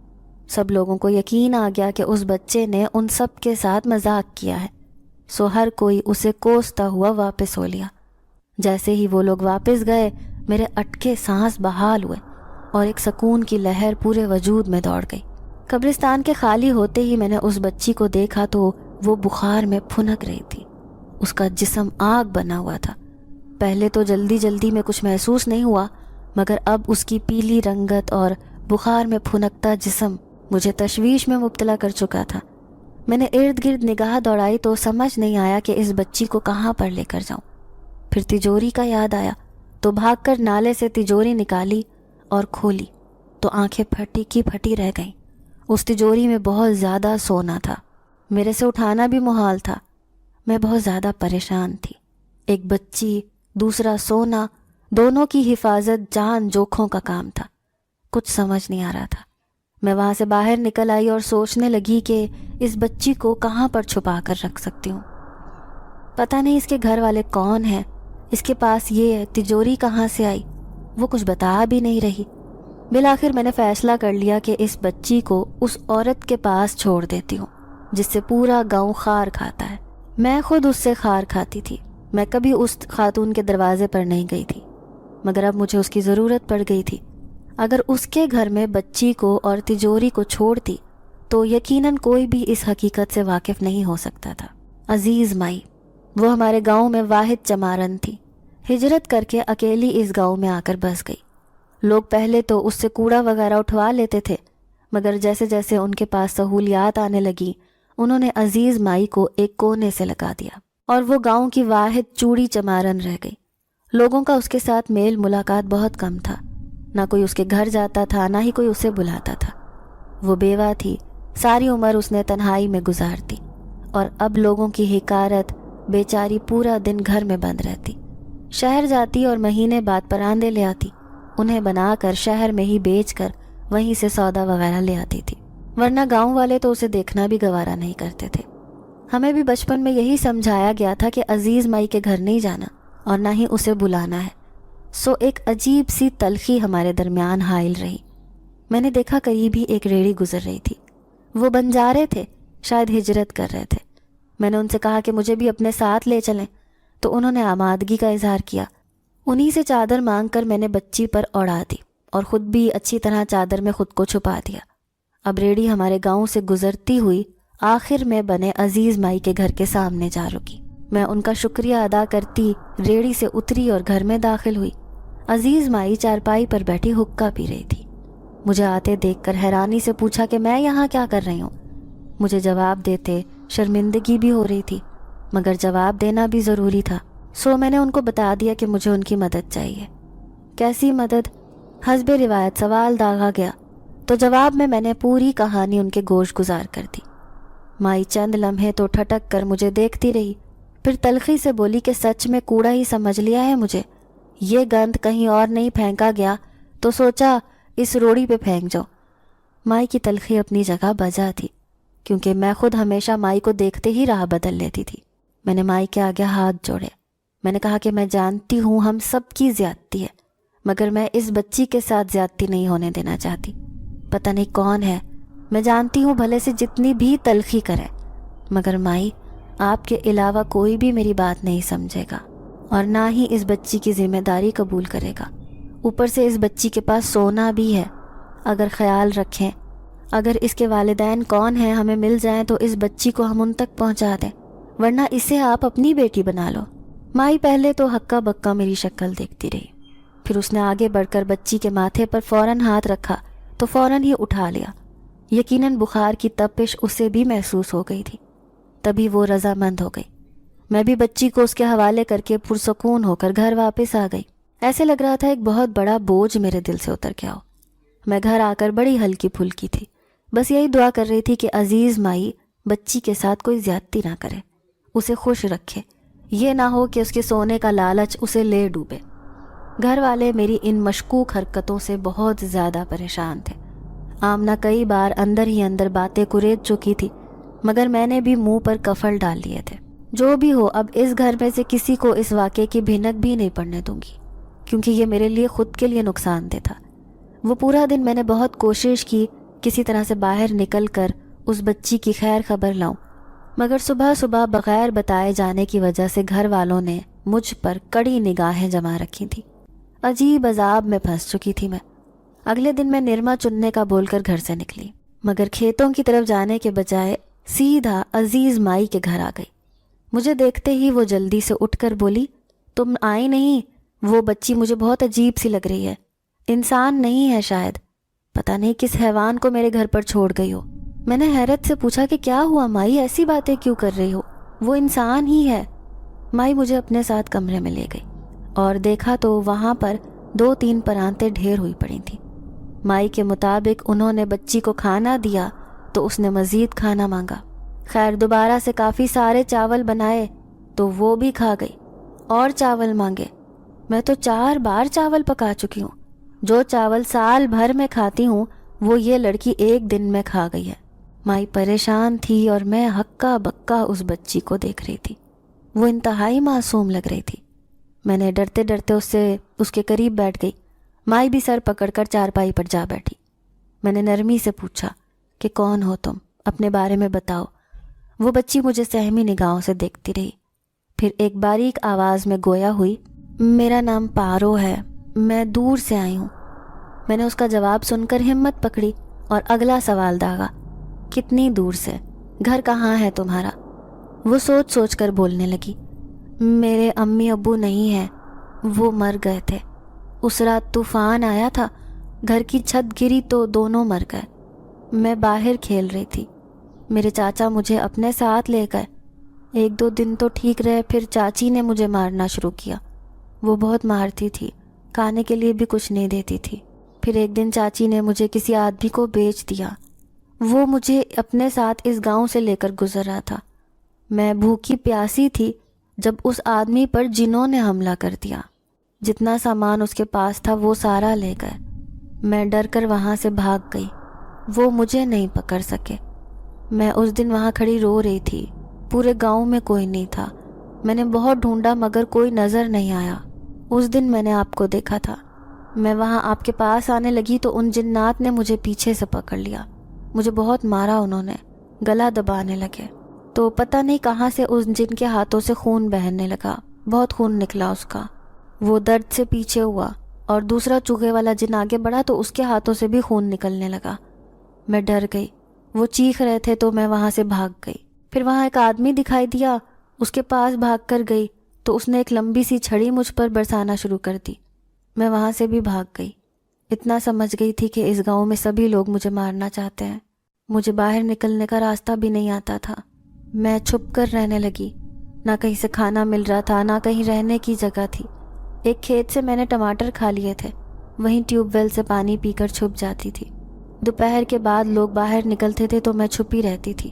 سب لوگوں کو یقین آ گیا کہ اس بچے نے ان سب کے ساتھ مذاق کیا ہے، سو ہر کوئی اسے کوستا ہوا واپس ہو لیا۔ جیسے ہی وہ لوگ واپس گئے میرے اٹکے سانس بحال ہوئے اور ایک سکون کی لہر پورے وجود میں دوڑ گئی۔ قبرستان کے خالی ہوتے ہی میں نے اس بچی کو دیکھا تو وہ بخار میں پھنک رہی تھی۔ اس کا جسم آگ بنا ہوا تھا۔ پہلے تو جلدی میں کچھ محسوس نہیں ہوا، مگر اب اس کی پیلی رنگت اور بخار میں پھنکتا جسم مجھے تشویش میں مبتلا کر چکا تھا۔ میں نے ارد گرد نگاہ دوڑائی تو سمجھ نہیں آیا کہ اس بچی کو کہاں پر لے کر جاؤں۔ پھر تجوری کا یاد آیا تو بھاگ کر نالے سے تجوری نکالی اور کھولی تو آنکھیں پھٹی کی پھٹی رہ گئیں۔ اس تجوری میں بہت زیادہ سونا تھا، میرے سے اٹھانا بھی محال تھا۔ میں بہت زیادہ پریشان تھی۔ ایک بچی، دوسرا سونا، دونوں کی حفاظت جان جوکھوں کا کام تھا۔ کچھ سمجھ نہیں آ رہا تھا۔ میں وہاں سے باہر نکل آئی اور سوچنے لگی کہ اس بچی کو کہاں پر چھپا کر رکھ سکتی ہوں۔ پتہ نہیں اس کے گھر والے کون ہیں، اس کے پاس یہ تجوری کہاں سے آئی، وہ کچھ بتا بھی نہیں رہی۔ بالآخر میں نے فیصلہ کر لیا کہ اس بچی کو اس عورت کے پاس چھوڑ دیتی ہوں جس سے پورا گاؤں خار کھاتا ہے۔ میں خود اس سے خار کھاتی تھی۔ میں کبھی اس خاتون کے دروازے پر نہیں گئی تھی، مگر اب مجھے اس کی ضرورت پڑ گئی تھی۔ اگر اس کے گھر میں بچی کو اور تجوری کو چھوڑتی تو یقیناً کوئی بھی اس حقیقت سے واقف نہیں ہو سکتا تھا۔ عزیز مائی، وہ ہمارے گاؤں میں واحد چمارن تھی۔ ہجرت کر کے اکیلی اس گاؤں میں آ کر بس گئی۔ لوگ پہلے تو اس سے کوڑا وغیرہ اٹھوا لیتے تھے، مگر جیسے جیسے ان کے پاس سہولیات آنے لگی انہوں نے عزیز مائی کو ایک کونے سے لگا دیا اور وہ گاؤں کی واحد چوڑی چمارن رہ گئی۔ لوگوں کا اس کے ساتھ میل ملاقات بہت کم تھا، نہ کوئی اس کے گھر جاتا تھا نہ ہی کوئی اسے بلاتا تھا۔ وہ بیوہ تھی، ساری عمر اس نے تنہائی میں گزارتی اور اب لوگوں کی حقارت، بیچاری پورا دن گھر میں بند رہتی۔ شہر جاتی اور مہینے بعد پراندے لے آتی، انہیں بنا کر شہر میں ہی بیچ کر وہیں سے سودا وغیرہ لے آتی تھی، ورنہ گاؤں والے تو اسے دیکھنا بھی گوارا نہیں کرتے تھے۔ ہمیں بھی بچپن میں یہی سمجھایا گیا تھا کہ عزیز مائی کے گھر نہیں جانا اور نہ ہی اسے بلانا ہے، سو ایک عجیب سی تلخی ہمارے درمیان حائل رہی۔ میں نے دیکھا قریب ہی ایک ریڑھی گزر رہی تھی، وہ بنجارے تھے، شاید ہجرت کر رہے تھے۔ میں نے ان سے کہا کہ مجھے بھی اپنے ساتھ لے چلیں تو انہوں نے آمادگی کا اظہار کیا۔ انہی سے چادر مانگ کر میں نے بچی پر اوڑھا دی اور خود بھی اچھی طرح چادر میں خود کو چھپا دیا۔ اب ریڑھی ہمارے گاؤں سے گزرتی ہوئی آخر میں بنے عزیز مائی کے گھر کے سامنے جا رکی۔ میں ان کا شکریہ ادا کرتی ریڑھی سے اتری اور گھر میں داخل ہوئی۔ عزیز مائی چارپائی پر بیٹھی حقہ پی رہی تھی۔ مجھے آتے دیکھ کر حیرانی سے پوچھا کہ میں یہاں کیا کر رہی ہوں۔ مجھے جواب دیتے شرمندگی بھی ہو رہی تھی، مگر جواب دینا بھی ضروری تھا، سو میں نے ان کو بتا دیا کہ مجھے ان کی مدد چاہیے۔ کیسی مدد؟ حسب روایت سوال داغا گیا، تو جواب میں نے پوری کہانی ان کے گوش گزار کر دی۔ مائی چند لمحے تو ٹھٹک کر مجھے دیکھتی رہی، پھر تلخی سے بولی کہ سچ میں کوڑا ہی سمجھ لیا ہے مجھے، یہ گند کہیں اور نہیں پھینکا گیا تو سوچا اس روڑی پہ پھینک جاؤ۔ مائی کی تلخی اپنی جگہ بجا تھی، کیونکہ میں خود ہمیشہ مائی کو دیکھتے ہی راہ بدل لیتی تھی۔ میں نے مائی کے آگے ہاتھ جوڑے۔ میں نے کہا کہ میں جانتی ہوں ہم سب کی زیادتی ہے، مگر میں اس بچی کے ساتھ زیادتی نہیں ہونے دینا چاہتی۔ پتہ نہیں کون ہے، میں جانتی ہوں بھلے سے جتنی بھی تلخی کرے، مگر مائی آپ کے علاوہ کوئی بھی میری بات نہیں سمجھے گا اور نہ ہی اس بچی کی ذمہ داری قبول کرے گا۔ اوپر سے اس بچی کے پاس سونا بھی ہے، اگر خیال رکھیں، اگر اس کے والدین کون ہیں ہمیں مل جائیں تو اس بچی کو ہم ان تک پہنچا دیں، ورنہ اسے آپ اپنی بیٹی بنا لو۔ مائی پہلے تو ہکا بکا میری شکل دیکھتی رہی، پھر اس نے آگے بڑھ کر بچی کے ماتھے پر فوراً ہاتھ رکھا تو فوراً ہی اٹھا لیا۔ یقیناً بخار کی تپش اسے بھی محسوس ہو گئی تھی، تبھی وہ رضامند ہو گئی۔ میں بھی بچی کو اس کے حوالے کر کے پرسکون ہو کر گھر واپس آ گئی۔ ایسے لگ رہا تھا ایک بہت بڑا بوجھ میرے دل سے اتر گیا ہو۔ میں گھر آ کر بڑی ہلکی پھلکی تھی، بس یہی دعا کر رہی تھی کہ عزیز مائی بچی کے ساتھ کوئی زیادتی نہ کرے، اسے خوش رکھے، یہ نہ ہو کہ اس کے سونے کا لالچ اسے لے ڈوبے۔ گھر والے میری ان مشکوک حرکتوں سے بہت زیادہ پریشان تھے۔ آمنہ کئی بار اندر ہی اندر باتیں کرید چکی تھی، مگر میں نے بھی منہ پر کفل ڈال لیے تھے۔ جو بھی ہو، اب اس گھر میں سے کسی کو اس واقعے کی بھنک بھی نہیں پڑنے دوں گی، کیونکہ یہ میرے لیے خود کے لیے نقصان دہ تھا۔ وہ پورا دن میں نے بہت کوشش کی کسی طرح سے باہر نکل کر اس بچی کی خیر خبر لاؤں، مگر صبح صبح بغیر بتائے جانے کی وجہ سے گھر والوں نے مجھ پر کڑی نگاہیں جما رکھی تھی۔ عجیب عذاب میں پھنس چکی تھی میں۔ اگلے دن میں نرما چننے کا بول کر گھر سے نکلی، مگر کھیتوں کی طرف جانے کے بجائے سیدھا عزیز مائی کے گھر آ گئی۔ مجھے دیکھتے ہی وہ جلدی سے اٹھ کر بولی، تم آئی نہیں؟ وہ بچی مجھے بہت عجیب سی لگ رہی ہے، انسان نہیں ہے شاید، پتہ نہیں کس حیوان کو میرے گھر پر چھوڑ گئی ہو۔ میں نے حیرت سے پوچھا کہ کیا ہوا مائی، ایسی باتیں کیوں کر رہی ہو، وہ انسان ہی ہے۔ مائی مجھے اپنے ساتھ کمرے میں لے گئی اور دیکھا تو وہاں پر 2-3 پرانتیں ڈھیر ہوئی پڑی تھیں۔ مائی کے مطابق انہوں نے بچی کو کھانا دیا تو اس نے مزید کھانا مانگا۔ خیر دوبارہ سے کافی سارے چاول بنائے تو وہ بھی کھا گئی، اور چاول مانگے۔ میں تو 4 بار چاول پکا چکی ہوں، جو چاول سال بھر میں کھاتی ہوں وہ یہ لڑکی ایک دن میں کھا گئی ہے۔ مائی پریشان تھی اور میں ہکا بکا اس بچی کو دیکھ رہی تھی۔ وہ انتہائی معصوم لگ رہی تھی۔ میں نے ڈرتے ڈرتے اس کے قریب بیٹھ گئی۔ مائی بھی سر پکڑ کر چارپائی پر جا بیٹھی۔ میں نے نرمی سے پوچھا کہ کون ہو تم، اپنے بارے میں بتاؤ۔ وہ بچی مجھے سہمی نگاہوں سے دیکھتی رہی، پھر ایک باریک آواز میں گویا ہوئی، میرا نام پارو ہے، میں دور سے آئی ہوں۔ میں نے اس کا جواب سن کر ہمت پکڑی اور اگلا سوال داغا، کتنی دور سے، گھر کہاں ہے تمہارا؟ وہ سوچ سوچ کر بولنے لگی، میرے امی ابو نہیں ہیں، وہ مر گئے تھے، اس رات طوفان آیا تھا، گھر کی چھت گری تو دونوں مر گئے، میں باہر کھیل رہی تھی، میرے چاچا مجھے اپنے ساتھ لے گئے، 1-2 دن تو ٹھیک رہے، پھر چاچی نے مجھے مارنا شروع کیا، وہ بہت مارتی تھی، کھانے کے لیے بھی کچھ نہیں دیتی تھی، پھر ایک دن چاچی نے مجھے کسی آدمی کو بیچ دیا، وہ مجھے اپنے ساتھ اس گاؤں سے لے کر گزر رہا تھا، میں بھوکی پیاسی تھی جب اس آدمی پر جنوں نے حملہ کر دیا، جتنا سامان اس کے پاس تھا وہ سارا لے گئے، میں ڈر کر وہاں سے بھاگ گئی، وہ مجھے نہیں پکڑ سکے، میں اس دن وہاں کھڑی رو رہی تھی، پورے گاؤں میں کوئی نہیں تھا، میں نے بہت ڈھونڈا مگر کوئی نظر نہیں آیا، اس دن میں نے آپ کو دیکھا تھا، میں وہاں آپ کے پاس آنے لگی تو ان جنات نے مجھے پیچھے سے پکڑ لیا، مجھے بہت مارا انہوں نے، گلا دبانے لگے، تو پتہ نہیں کہاں سے اس جن کے ہاتھوں سے خون بہنے لگا، بہت خون نکلا اس کا، وہ درد سے پیچھے ہوا اور دوسرا چوہے والا جن آگے بڑھا تو اس کے ہاتھوں سے بھی خون نکلنے لگا، میں ڈر گئی، وہ چیخ رہے تھے تو میں وہاں سے بھاگ گئی، پھر وہاں ایک آدمی دکھائی دیا، اس کے پاس بھاگ کر گئی تو اس نے ایک لمبی سی چھڑی مجھ پر برسانا شروع کر دی۔ میں وہاں سے بھی بھاگ گئی۔ اتنا سمجھ گئی تھی کہ اس گاؤں میں سبھی لوگ مجھے مارنا چاہتے ہیں۔ مجھے باہر نکلنے کا راستہ بھی نہیں آتا تھا۔ میں چھپ کر رہنے لگی۔ نہ کہیں سے کھانا مل رہا تھا، نہ کہیں رہنے کی جگہ تھی۔ ایک کھیت سے میں نے ٹماٹر کھا لیے تھے، وہیں ٹیوب ویل سے پانی پی کر چھپ جاتی تھی۔ دوپہر کے بعد لوگ باہر نکلتے تھے تو میں چھپی رہتی تھی،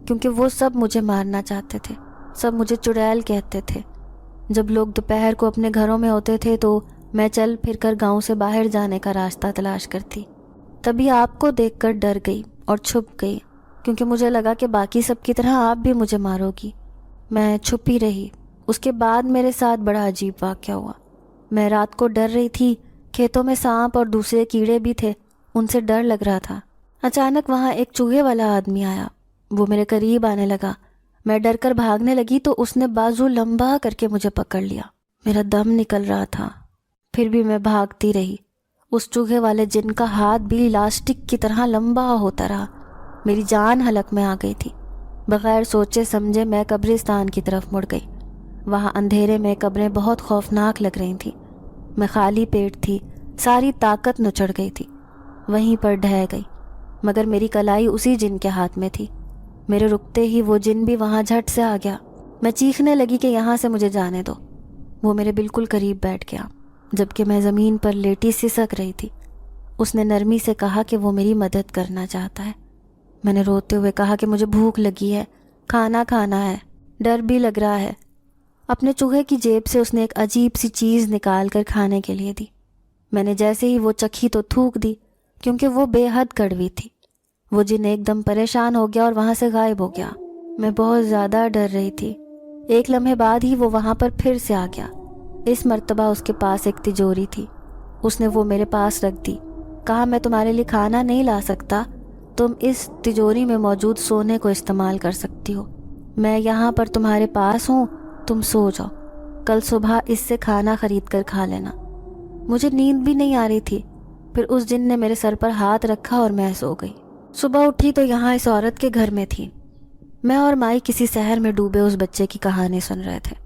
کیونکہ وہ سب مجھے مارنا چاہتے تھے، سب مجھے چڑیل کہتے تھے۔ جب لوگ دوپہر کو اپنے گھروں میں ہوتے تھے تو میں چل پھر کر گاؤں سے باہر جانے کا راستہ تلاش کرتی۔ تبھی آپ کو دیکھ کر ڈر گئی اور چھپ گئی، کیونکہ مجھے لگا کہ باقی سب کی طرح آپ بھی مجھے مارو گی۔ میں چھپی رہی۔ اس کے بعد میرے ساتھ بڑا عجیب واقعہ ہوا۔ میں رات کو ڈر رہی تھی، کھیتوں میں سانپ اور دوسرے کیڑے بھی تھے، ان سے ڈر لگ رہا تھا۔ اچانک وہاں ایک چوہے والا آدمی آیا، وہ میرے قریب آنے لگا۔ میں ڈر کر بھاگنے لگی تو اس نے بازو لمبا کر کے مجھے پکڑ لیا۔ میرا دم نکل رہا تھا، پھر بھی میں بھاگتی رہی۔ اس چوہے والے جن کا ہاتھ بھی لاسٹک کی طرح لمبا ہوتا رہا۔ میری جان حلق میں آ گئی تھی۔ بغیر سوچے سمجھے میں قبرستان کی طرف مڑ گئی۔ وہاں اندھیرے میں قبریں بہت خوفناک لگ رہی تھیں۔ میں خالی پیٹ تھی، ساری طاقت نچڑ گئی تھی، وہیں پر ڈھہ گئی، مگر میری کلائی اسی جن کے ہاتھ میں تھی۔ میرے رکتے ہی وہ جن بھی وہاں جھٹ سے آ گیا۔ میں چیخنے لگی کہ یہاں سے مجھے جانے دو۔ وہ میرے بالکل قریب بیٹھ گیا، جبکہ میں زمین پر لیٹی سسک رہی تھی۔ اس نے نرمی سے کہا کہ وہ میری مدد کرنا چاہتا ہے۔ میں نے روتے ہوئے کہا کہ مجھے بھوک لگی ہے، کھانا کھانا ہے، ڈر بھی لگ رہا ہے۔ اپنے چوہے کی جیب سے اس نے ایک عجیب سی چیز نکال کر کھانے کے لیے دی۔ میں نے جیسے ہی وہ چکھی تو تھوک دی، کیونکہ وہ بے حد کڑوی تھی۔ وہ جن ایک دم پریشان ہو گیا اور وہاں سے غائب ہو گیا۔ میں بہت زیادہ ڈر رہی تھی۔ ایک لمحے بعد ہی وہ وہاں پر پھر سے آ گیا۔ اس مرتبہ اس کے پاس ایک تجوری تھی۔ اس نے وہ میرے پاس رکھ دی، کہا میں تمہارے لیے کھانا نہیں لا سکتا، تم اس تجوری میں موجود سونے کو استعمال کر سکتی ہو۔ میں یہاں پر تمہارے پاس ہوں، تم سو جاؤ، کل صبح اس سے کھانا خرید کر کھا لینا۔ مجھے نیند بھی نہیں آ رہی تھی۔ پھر اس جن نے میرے سر پر ہاتھ رکھا اور میں سو گئی۔ صبح اٹھی تو یہاں اس عورت کے گھر میں تھی۔ میں اور مائی کسی سحر میں ڈوبے اس بچے کی کہانی سن رہے تھے۔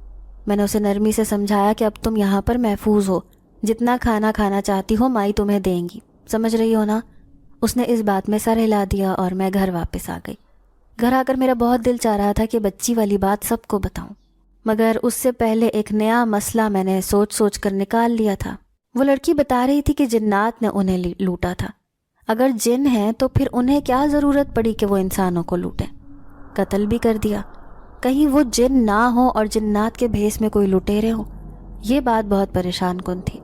میں نے اسے نرمی سے سمجھایا کہ اب تم یہاں پر محفوظ ہو، جتنا کھانا کھانا چاہتی ہو مائی تمہیں دیں گی، سمجھ رہی ہو نا؟ اس نے اس بات میں سر ہلا دیا اور میں گھر واپس آ گئی۔ گھر آ کر میرا بہت دل چاہ رہا تھا کہ بچی والی بات سب کو بتاؤں، مگر اس سے پہلے ایک نیا مسئلہ میں نے سوچ سوچ کر نکال لیا تھا۔ وہ لڑکی بتا رہی تھی کہ جنات نے انہیں لوٹا تھا۔ اگر جن ہیں تو پھر انہیں کیا ضرورت پڑی کہ وہ انسانوں کو لوٹیں؟ قتل بھی کر دیا، کہیں وہ جن نہ ہوں اور جنات کے بھیس میں کوئی لٹیرے ہوں؟ یہ بات بہت پریشان کن تھی۔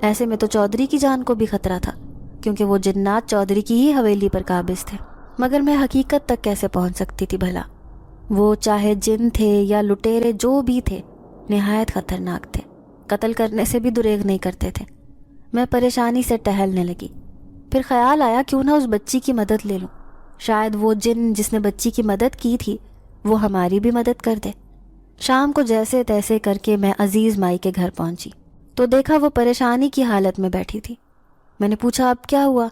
ایسے میں تو چودھری کی جان کو بھی خطرہ تھا، کیونکہ وہ جنات چودھری کی ہی حویلی پر قابض تھے۔ مگر میں حقیقت تک کیسے پہنچ سکتی تھی بھلا؟ وہ چاہے جن تھے یا لٹیرے جو بھی تھے، نہایت خطرناک تھے، قتل کرنے سے بھی دریغ نہیں کرتے تھے۔ میں پریشانی سے ٹہلنے لگی۔ پھر خیال آیا کیوں نہ اس بچی کی مدد لے لوں، شاید وہ جن جس نے بچی کی مدد کی تھی وہ ہماری بھی مدد کر دے۔ شام کو جیسے تیسے کر کے میں عزیز مائی کے گھر پہنچی تو دیکھا وہ پریشانی کی حالت میں بیٹھی تھی۔ میں نے پوچھا اب کیا ہوا؟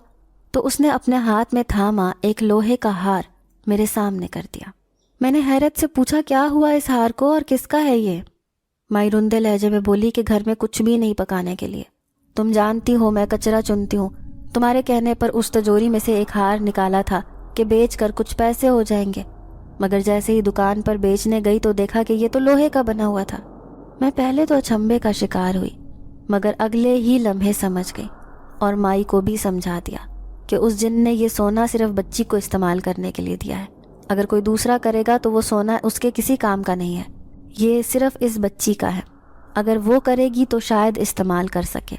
تو اس نے اپنے ہاتھ میں تھاما ایک لوہے کا ہار میرے سامنے کر دیا۔ میں نے حیرت سے پوچھا کیا ہوا اس ہار کو اور کس کا ہے یہ؟ مائی رندے لہجے میں بولی کہ گھر میں کچھ بھی نہیں پکانے کے لیے، تم جانتی ہو میں کچرا چنتی ہوں، تمہارے کہنے پر اس تجوری میں سے ایک ہار نکالا تھا کہ بیچ کر کچھ پیسے ہو جائیں گے، مگر جیسے ہی دکان پر بیچنے گئی تو دیکھا کہ یہ تو لوہے کا بنا ہوا تھا۔ میں پہلے تو اچنبھے کا شکار ہوئی، مگر اگلے ہی لمحے سمجھ گئی اور مائی کو بھی سمجھا دیا کہ اس جن نے یہ سونا صرف بچی کو استعمال کرنے کے لیے دیا ہے۔ اگر کوئی دوسرا کرے گا تو وہ سونا اس کے کسی کام کا نہیں ہے، یہ صرف اس بچی کا ہے، اگر وہ کرے گی تو شاید استعمال کر سکے۔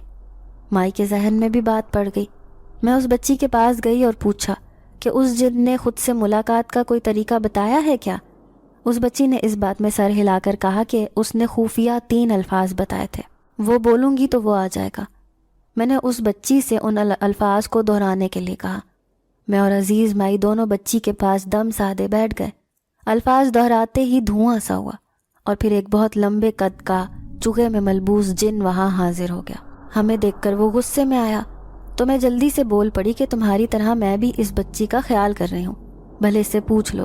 مائی کے ذہن میں بھی بات پڑ گئی۔ میں اس بچی کے پاس گئی اور پوچھا کہ اس جن نے خود سے ملاقات کا کوئی طریقہ بتایا ہے کیا؟ اس بچی نے اس بات میں سر ہلا کر کہا کہ اس نے خفیہ 3 الفاظ بتائے تھے، وہ بولوں گی تو وہ آ جائے گا۔ میں نے اس بچی سے ان الفاظ کو دہرانے کے لیے کہا۔ میں اور عزیز مائی دونوں بچی کے پاس دم سادے بیٹھ گئے۔ الفاظ دہراتے ہی دھواں سا ہوا اور پھر ایک بہت لمبے قد کا چوہے میں ملبوس جن وہاں حاضر ہو گیا۔ ہمیں دیکھ کر وہ غصے میں آیا تو میں جلدی سے بول پڑی کہ تمہاری طرح میں بھی اس بچی کا خیال کر رہی ہوں، بھلے اس سے پوچھ لو۔